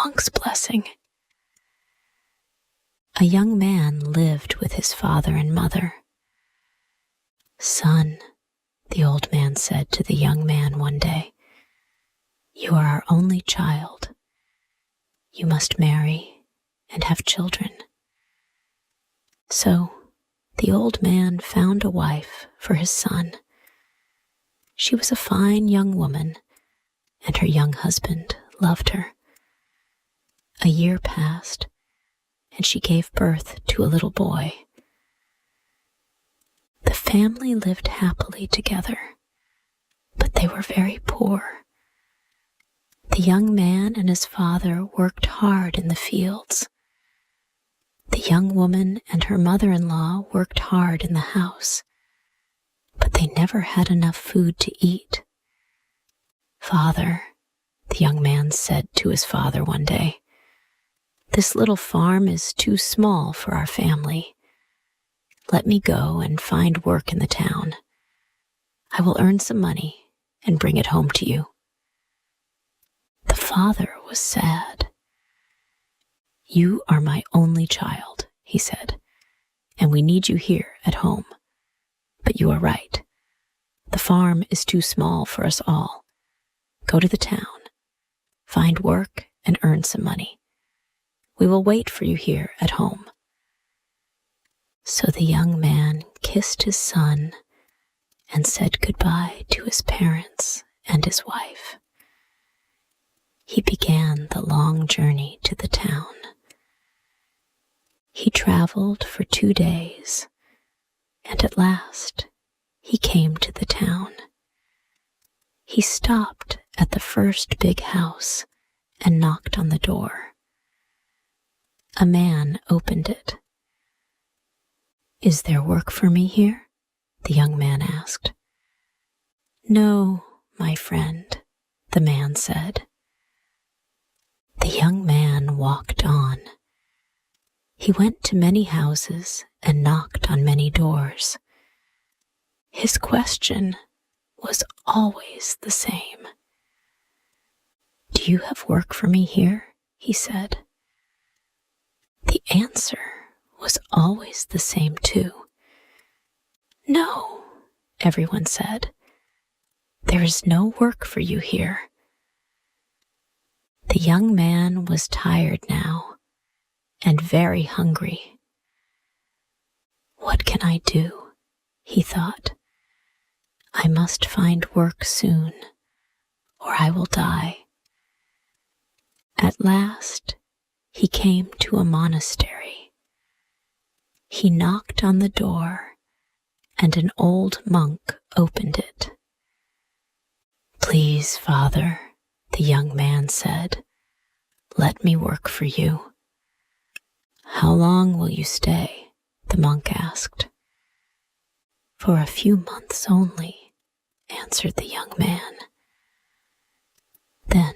monk's blessing. A young man lived with his father and mother. "Son," the old man said to the young man one day, "you are our only child. You must marry and have children." So the old man found a wife for his son. She was a fine young woman, and her young husband loved her. A year passed, and she gave birth to a little boy. The family lived happily together, but they were very poor. The young man and his father worked hard in the fields. The young woman and her mother-in-law worked hard in the house, but they never had enough food to eat. "Father," the young man said to his father one day, "this little farm is too small for our family. Let me go and find work in the town. I will earn some money and bring it home to you." The father was sad. "You are my only child," he said, "and we need you here at home. But you are right. The farm is too small for us all. Go to the town, find work, and earn some money. We will wait for you here at home." So the young man kissed his son and said goodbye to his parents and his wife. He began the long journey to the town. He traveled for 2 days, and at last he came to the town. He stopped at the first big house and knocked on the door. A man opened it. "Is there work for me here?" the young man asked. "No, my friend," the man said. The young man walked on. He went to many houses and knocked on many doors. His question was always the same. "Do you have work for me here?" he said. The answer was always the same too. "No," everyone said. "There is no work for you here." The young man was tired now and very hungry. "What can I do?" he thought. "I must find work soon, or I will die." At last, he came to a monastery. He knocked on the door, and an old monk opened it. "Please, Father," the young man said, "let me work for you." "How long will you stay?" the monk asked. "For a few months only," answered the young man. "Then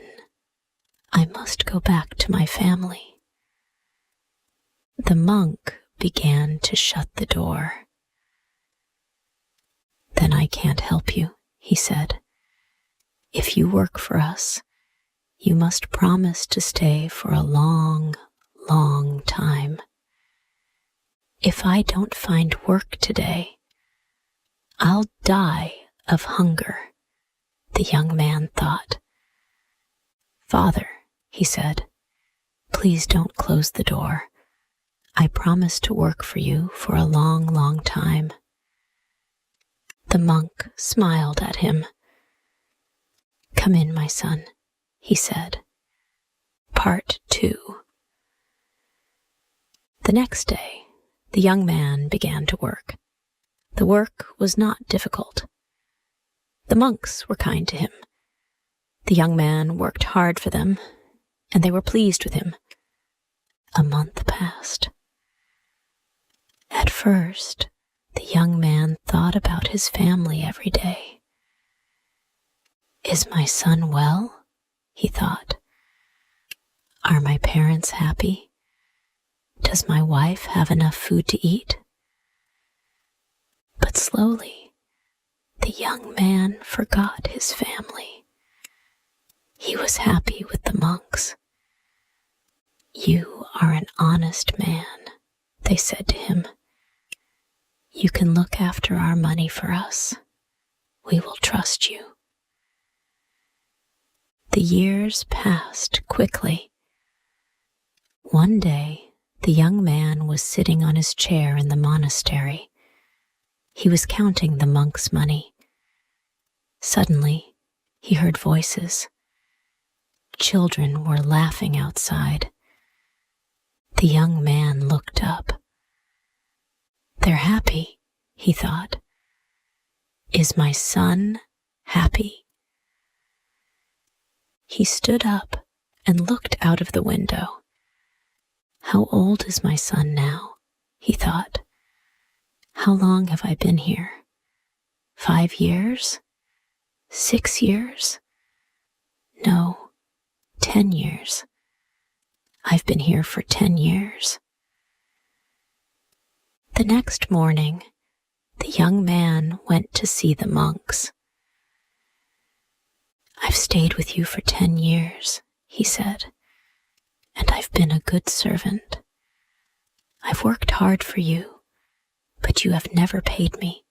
I must go back to my family." The monk began to shut the door. "Then I can't help you," he said. "If you work for us, you must promise to stay for a long, long time. If I don't find work today, I'll die of hunger," the young man thought. "Father," he said, "please don't close the door. I promise to work for you for a long, long time." The monk smiled at him. "Come in, my son," he said. Part 2. The next day, the young man began to work. The work was not difficult. The monks were kind to him. The young man worked hard for them, and they were pleased with him. A month passed. At first, the young man thought about his family every day. "Is my son well?" he thought. "Are my parents happy? Does my wife have enough food to eat?" But slowly, the young man forgot his family. He was happy with the monks. "You are an honest man," they said to him. "You can look after our money for us. We will trust you." The years passed quickly. One day, the young man was sitting on his chair in the monastery. He was counting the monks' money. Suddenly, he heard voices. Children were laughing outside. The young man looked up. "They're happy," he thought. "Is my son happy?" He stood up and looked out of the window. "How old is my son now?" he thought. "How long have I been here? 5 years? 6 years? No, 10 years. I've been here for 10 years. The next morning, the young man went to see the monks. "I've stayed with you for 10 years, he said, "and I've been a good servant. I've worked hard for you, but you have never paid me.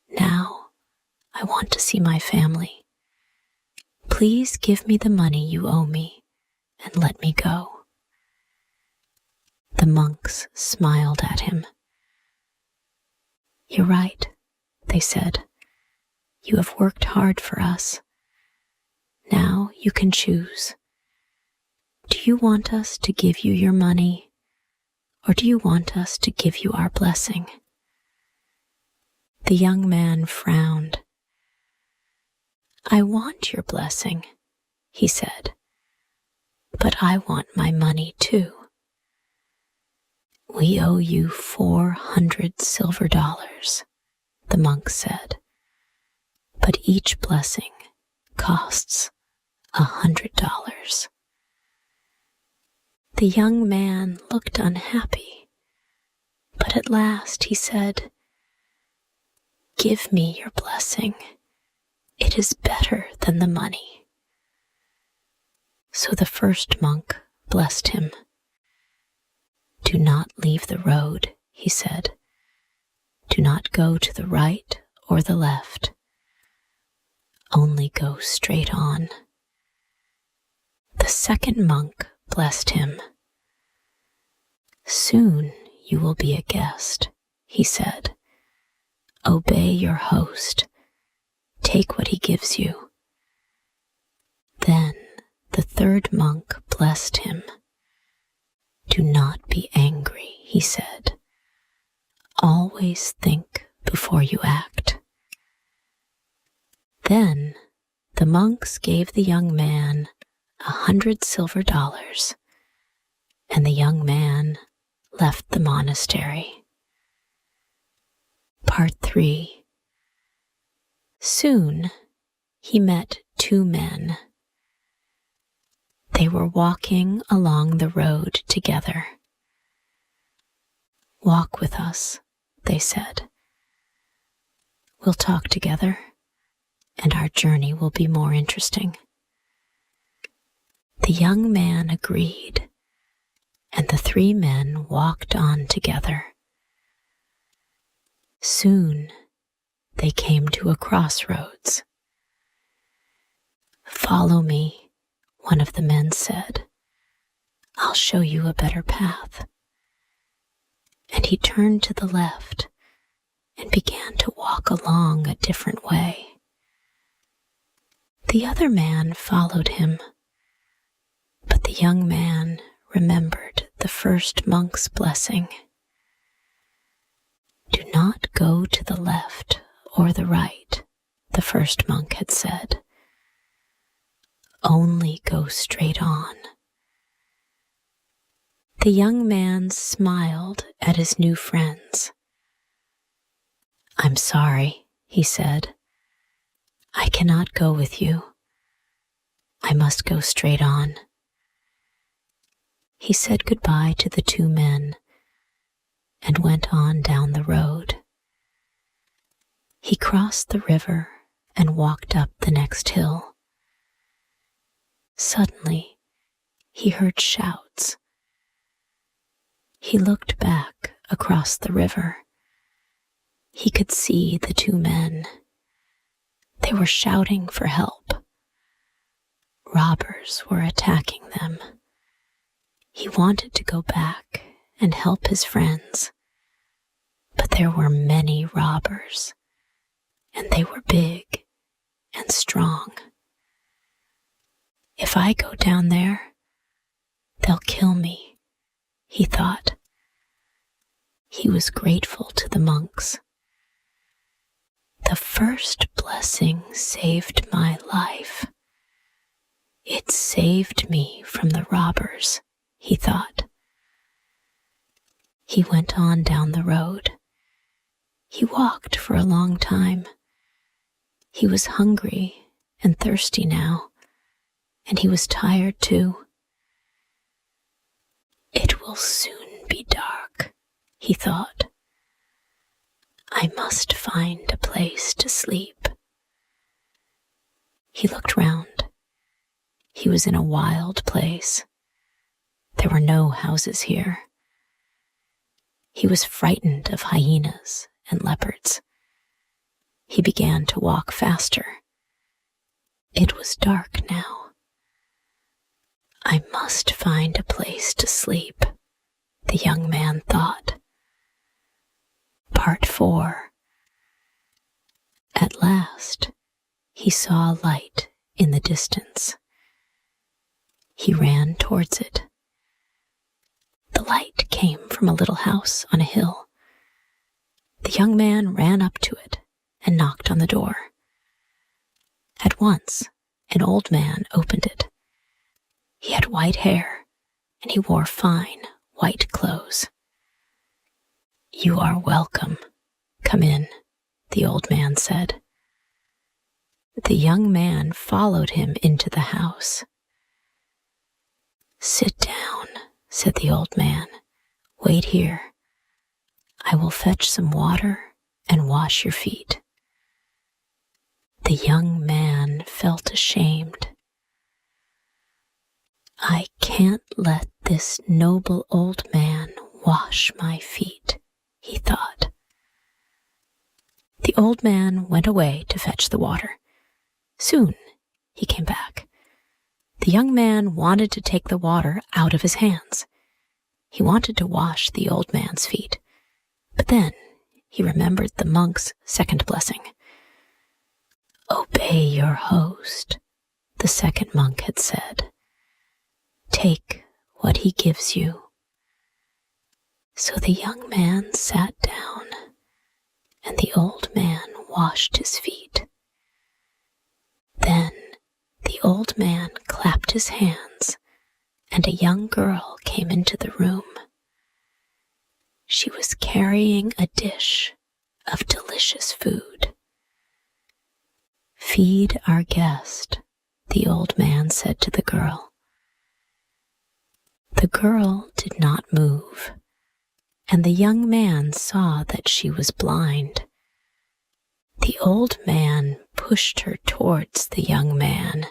Now, I want to see my family. Please give me the money you owe me and let me go." The monks smiled at him. "You're right," they said. "You have worked hard for us. Now you can choose. Do you want us to give you your money, or do you want us to give you our blessing?" The young man frowned. "I want your blessing," he said, "but I want my money too." "We owe you 400 silver dollars, the monk said, "but each blessing costs $100. The young man looked unhappy, but at last he said, "Give me your blessing. It is better than the money." So the first monk blessed him. "Do not leave the road," he said. "Do not go to the right or the left. Only go straight on." The second monk blessed him. "Soon you will be a guest," he said. "Obey your host. Take what he gives you." Then the third monk blessed him. "Do not be angry," he said. "Always think before you act." Then the monks gave the young man 100 silver dollars, and the young man left the monastery. Part 3. Soon he met 2 men. They were walking along the road together. "Walk with us," they said. "We'll talk together, and our journey will be more interesting." The young man agreed, and the 3 men walked on together. Soon they came to a crossroads. "Follow me," one of the men said. "I'll show you a better path." And he turned to the left and began to walk along a different way. The other man followed him, but the young man remembered the first monk's blessing. "Do not go to the left or the right," the first monk had said. "Only go straight on." The young man smiled at his new friends. "I'm sorry," he said. "I cannot go with you. I must go straight on." He said goodbye to the 2 men and went on down the road. He crossed the river and walked up the next hill. Suddenly, he heard shouts. He looked back across the river. He could see the two men. They were shouting for help. Robbers were attacking them. He wanted to go back and help his friends, but there were many robbers, and they were big and strong. If I go down there, they'll kill me, he thought. He was grateful to the monks. The first blessing saved my life. It saved me from the robbers, he thought. He went on down the road. He walked for a long time. He was hungry and thirsty now, and he was tired too. It will soon be dark, he thought. I must find a place to sleep. He looked round. He was in a wild place. There were no houses here. He was frightened of hyenas and leopards. He began to walk faster. It was dark now. I must find a place to sleep, the young man thought. Part 4. At last, he saw a light in the distance. He ran towards it. The light came from a little house on a hill. The young man ran up to it and knocked on the door. At once, an old man opened it. He had white hair, and he wore fine, white clothes. You are welcome. Come in, the old man said. The young man followed him into the house. Sit down, said the old man. Wait here. I will fetch some water and wash your feet. The young man felt ashamed. I can't let this noble old man wash my feet, he thought. The old man went away to fetch the water. Soon he came back. The young man wanted to take the water out of his hands. He wanted to wash the old man's feet, but then he remembered the monk's second blessing. Obey your host, the second monk had said. Take what he gives you. So the young man sat down, and the old man washed his feet. Then the old man clapped his hands, and a young girl came into the room. She was carrying a dish of delicious food. Feed our guest, the old man said to the girl. The girl did not move, and the young man saw that she was blind. The old man pushed her towards the young man.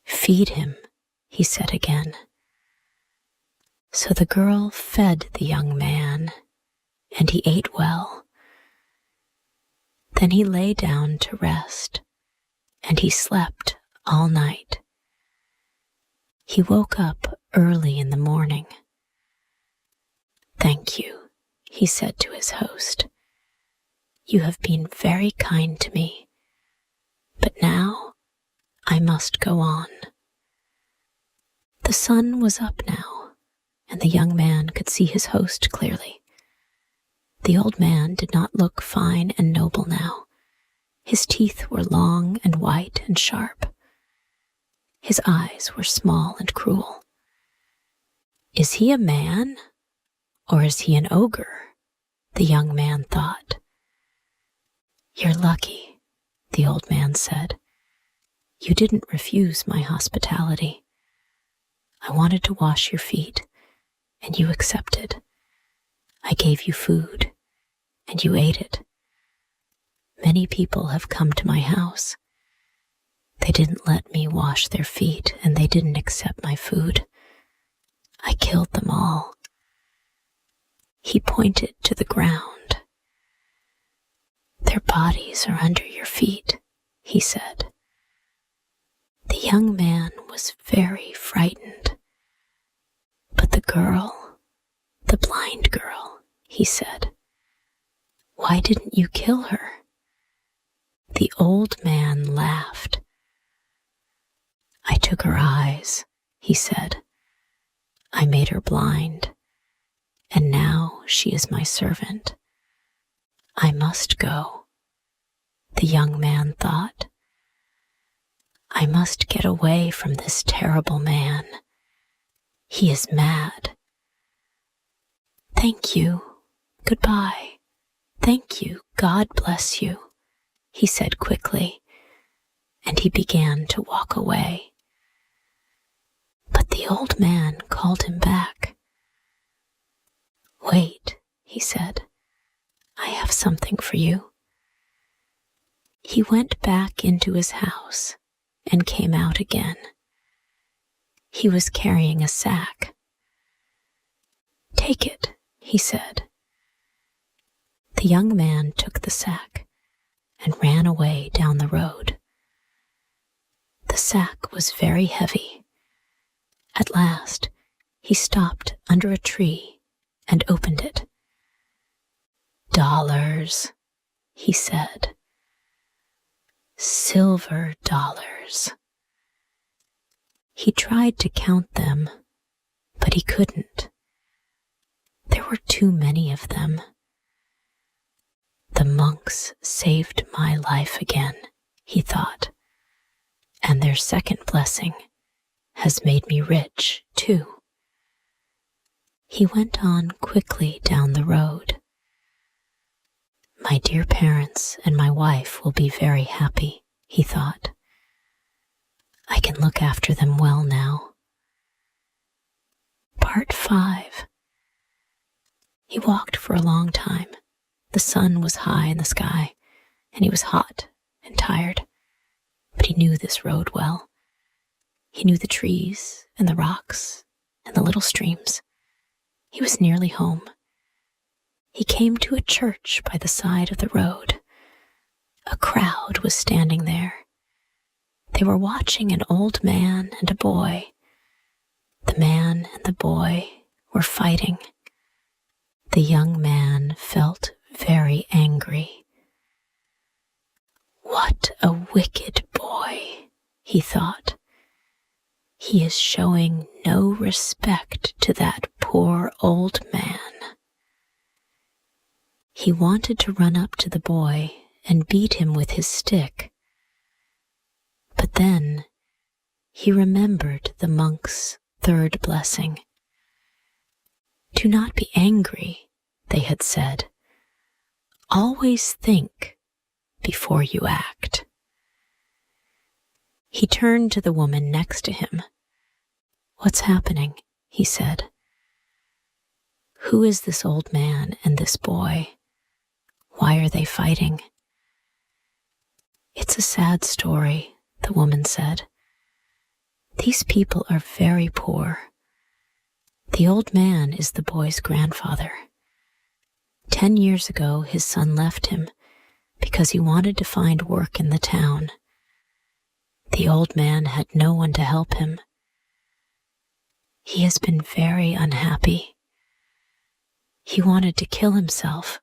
Feed him, he said again. So the girl fed the young man, and he ate well. Then he lay down to rest, and he slept all night. He woke up early in the morning. Thank you, he said to his host. You have been very kind to me, but now I must go on. The sun was up now, and the young man could see his host clearly. The old man did not look fine and noble now. His teeth were long and white and sharp. His eyes were small and cruel. Is he a man, or is he an ogre? The young man thought. You're lucky, the old man said. You didn't refuse my hospitality. I wanted to wash your feet, and you accepted. I gave you food, and you ate it. Many people have come to my house. They didn't let me wash their feet, and they didn't accept my food. I killed them all. He pointed to the ground. Their bodies are under your feet, he said. The young man was very frightened. But the girl, the blind girl, he said, why didn't you kill her? The old man laughed. I took her eyes, he said. I made her blind, and now she is my servant. I must go, the young man thought. I must get away from this terrible man. He is mad. Thank you. Goodbye. Thank you. God bless you, he said quickly, and he began to walk away. But the old man called him back. Wait, he said. I have something for you. He went back into his house and came out again. He was carrying a sack. Take it, he said. The young man took the sack and ran away down the road. The sack was very heavy. At last, he stopped under a tree and opened it. Dollars, he said. Silver dollars. He tried to count them, but he couldn't. There were too many of them. The monks saved my life again, he thought, and their second blessing has made me rich, too. He went on quickly down the road. My dear parents and my wife will be very happy, he thought. I can look after them well now. Part 5. He walked for a long time. The sun was high in the sky, and he was hot and tired, but he knew this road well. He knew the trees and the rocks and the little streams. He was nearly home. He came to a church by the side of the road. A crowd was standing there. They were watching an old man and a boy. The man and the boy were fighting. The young man felt very angry. What a wicked boy, he thought. He is showing no respect to that poor old man. He wanted to run up to the boy and beat him with his stick. But then he remembered the monk's third blessing. Do not be angry, they had said. Always think before you act. He turned to the woman next to him. What's happening? He said. Who is this old man and this boy? Why are they fighting? It's a sad story, the woman said. These people are very poor. The old man is the boy's grandfather. 10 years ago, his son left him because he wanted to find work in the town. The old man had no one to help him. He has been very unhappy. He wanted to kill himself.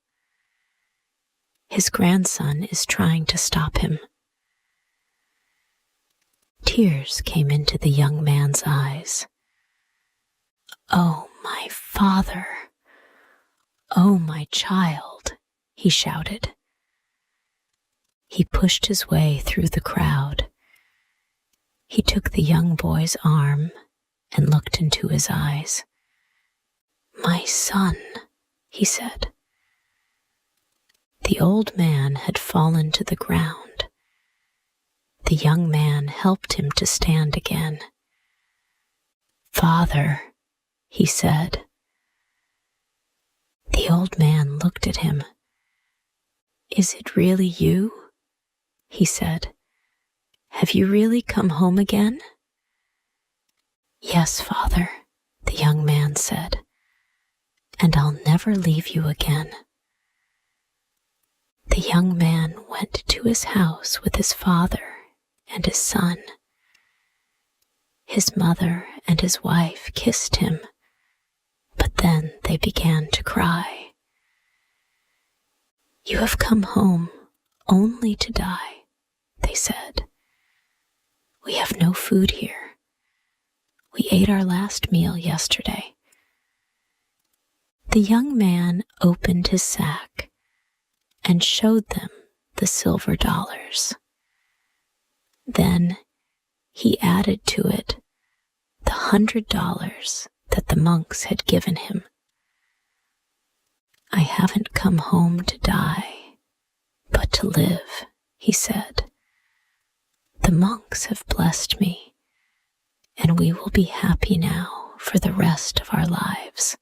His grandson is trying to stop him. Tears came into the young man's eyes. Oh, my father! Oh, my child! He shouted. He pushed his way through the crowd. He took the young boy's arm and looked into his eyes. My son, he said. The old man had fallen to the ground. The young man helped him to stand again. Father, he said. The old man looked at him. Is it really you? He said. Have you really come home again?" "Yes, Father," the young man said, "and I'll never leave you again." The young man went to his house with his father and his son. His mother and his wife kissed him, but then they began to cry. "You have come home only to die," they said. "We have no food here. We ate our last meal yesterday." The young man opened his sack and showed them the silver dollars. Then he added to it the $100 that the monks had given him. "I haven't come home to die, but to live," he said. "The monks have blessed me, and we will be happy now for the rest of our lives."